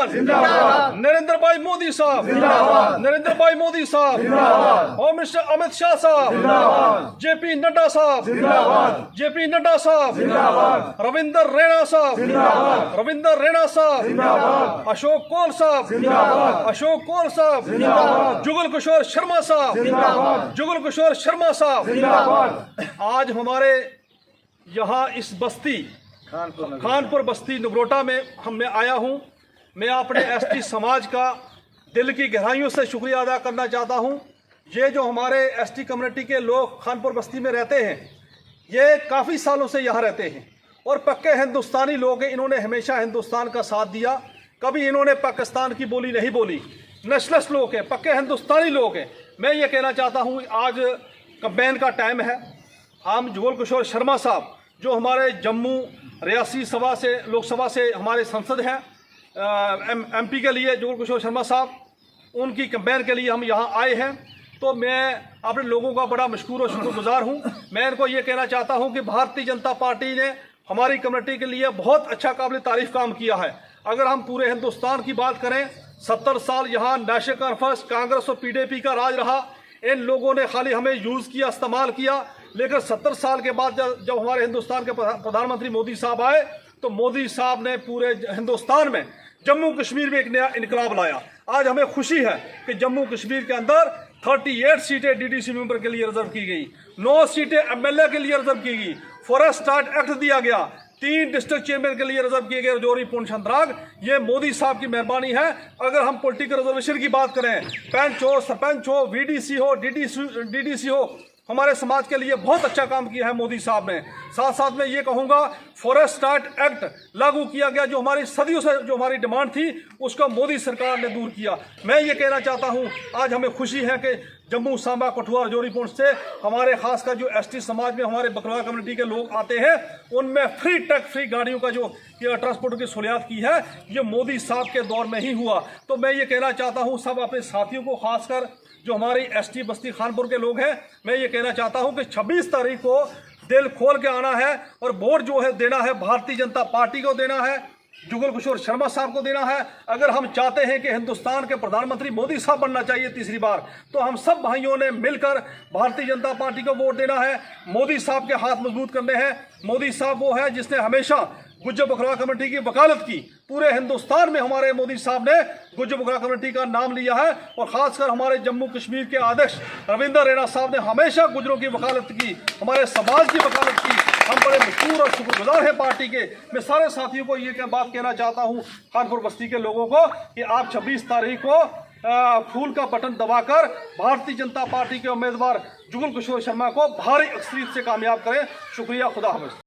जिंदाबाद जिंदाबाद, नरेंद्र भाई मोदी साहब जिंदाबाद, नरेंद्र भाई मोदी साहब जिंदाबाद, होम मिनिस्टर अमित शाह साहब जिंदाबाद, जेपी नड्डा साहब जिंदाबाद, जेपी नड्डा साहब जिंदाबाद, रविंदर रैना साहब जिंदाबाद, रविंदर रैना साहब जिंदाबाद, अशोक कौल साहब जिंदाबाद, अशोक कौल साहब जिंदाबाद, जुगल किशोर शर्मा साहब जिंदाबाद, जुगल किशोर शर्मा साहब जिंदाबाद। आज हमारे यहाँ इस बस्ती खानपुर बस्ती नगरोटा में मैं आया हूँ। मैं अपने एसटी समाज का दिल की गहराइयों से शुक्रिया अदा करना चाहता हूँ। ये जो हमारे एसटी कम्युनिटी के लोग खानपुर बस्ती में रहते हैं, ये काफ़ी सालों से यहाँ रहते हैं और पक्के हिंदुस्तानी लोग हैं। इन्होंने हमेशा हिंदुस्तान का साथ दिया, कभी इन्होंने पाकिस्तान की बोली नहीं बोली। नेशनलिस्ट लोग हैं, पक्के हिंदुस्तानी लोग हैं। मैं ये कहना चाहता हूँ, आज कैंपेन का टाइम है। हम जुगल किशोर शर्मा साहब जो हमारे जम्मू रियासी सभा से लोकसभा से हमारे सांसद हैं, एमपी के लिए जुगल किशोर शर्मा साहब, उनकी कैंपेन के लिए हम यहाँ आए हैं। तो मैं अपने लोगों का बड़ा मशकूर और शुक्रगुजार हूँ। मैं इनको ये कहना चाहता हूँ कि भारतीय जनता पार्टी ने हमारी कम्युनिटी के लिए बहुत अच्छा काबिल तारीफ काम किया है। अगर हम पूरे हिंदुस्तान की बात करें, 70 साल यहाँ नेशनल कॉन्फ्रेंस, कांग्रेस और पीडीपी का राज रहा। इन लोगों ने खाली हमें यूज़ किया, इस्तेमाल किया। लेकिन 70 साल के बाद जब हमारे हिंदुस्तान के प्रधानमंत्री मोदी साहब आए, तो मोदी साहब ने पूरे हिंदुस्तान में जम्मू कश्मीर में एक नया इनकलाब लाया। आज हमें खुशी है कि जम्मू कश्मीर के अंदर 38 सीटें डीडीसी मेंबर के लिए रिजर्व की गई, 9 सीटें एमएलए के लिए रिजर्व की गई, फॉरेस्ट स्टार्ट एक्ट दिया गया, 3 डिस्ट्रिक्ट चेयरमैन के लिए रिजर्व किए गए, रजौरी, पुंछ, संतराग। ये मोदी साहब की मेहरबानी है। अगर हम पॉलिटिकल रिजर्वेशन की बात करें, पंच हो, सरपंच हो, वीडीसी हो, डीडीसी हो, हमारे समाज के लिए बहुत अच्छा काम किया है मोदी साहब ने। साथ साथ में ये कहूँगा, फॉरेस्ट स्टार्ट एक्ट लागू किया गया, जो हमारी सदियों से जो हमारी डिमांड थी, उसको मोदी सरकार ने दूर किया। मैं ये कहना चाहता हूँ, आज हमें खुशी है कि जम्मू, सांबा, कठुआ, रजौरी, पुंछ से हमारे खासकर जो एसटी समाज में हमारे बकरवाल कम्युनिटी के लोग आते हैं, उनमें फ्री गाड़ियों का जो ट्रांसपोर्ट की सहूलियत की है, ये मोदी साहब के दौर में ही हुआ। तो मैं ये कहना चाहता हूँ सब अपने साथियों को, खासकर जो हमारी एसटी बस्ती खानपुर के लोग हैं, मैं ये कहना चाहता हूँ कि 26 तारीख को दिल खोल के आना है और वोट जो है देना है भारतीय जनता पार्टी को देना है, जुगल किशोर शर्मा साहब को देना है। अगर हम चाहते हैं कि हिंदुस्तान के प्रधानमंत्री मोदी साहब बनना चाहिए तीसरी बार, तो हम सब भाइयों ने मिलकर भारतीय जनता पार्टी को वोट देना है। मोदी साहब के हाथ मजबूत करने हैं। मोदी साहब वो है जिसने हमेशा गुज्जर बकरवाल कम्युनिटी की वकालत की। पूरे हिंदुस्तान में हमारे मोदी साहब ने गुज्जर बकरवाल कम्युनिटी का नाम लिया है और खासकर हमारे जम्मू कश्मीर के अध्यक्ष रविंदर रैना साहब ने हमेशा गुजरों की वकालत की, हमारे समाज की वकालत की। हम बड़े मशहूर और शुक्रगुजार हैं पार्टी के। मैं सारे साथियों को ये बात कहना चाहता हूँ, खानपुर बस्ती के लोगों को, कि आप 26 तारीख को फूल का बटन दबाकर भारतीय जनता पार्टी के उम्मीदवार जुगल किशोर शर्मा को भारी अक्सरियत से कामयाब करें। शुक्रिया, खुदा हाफिज़।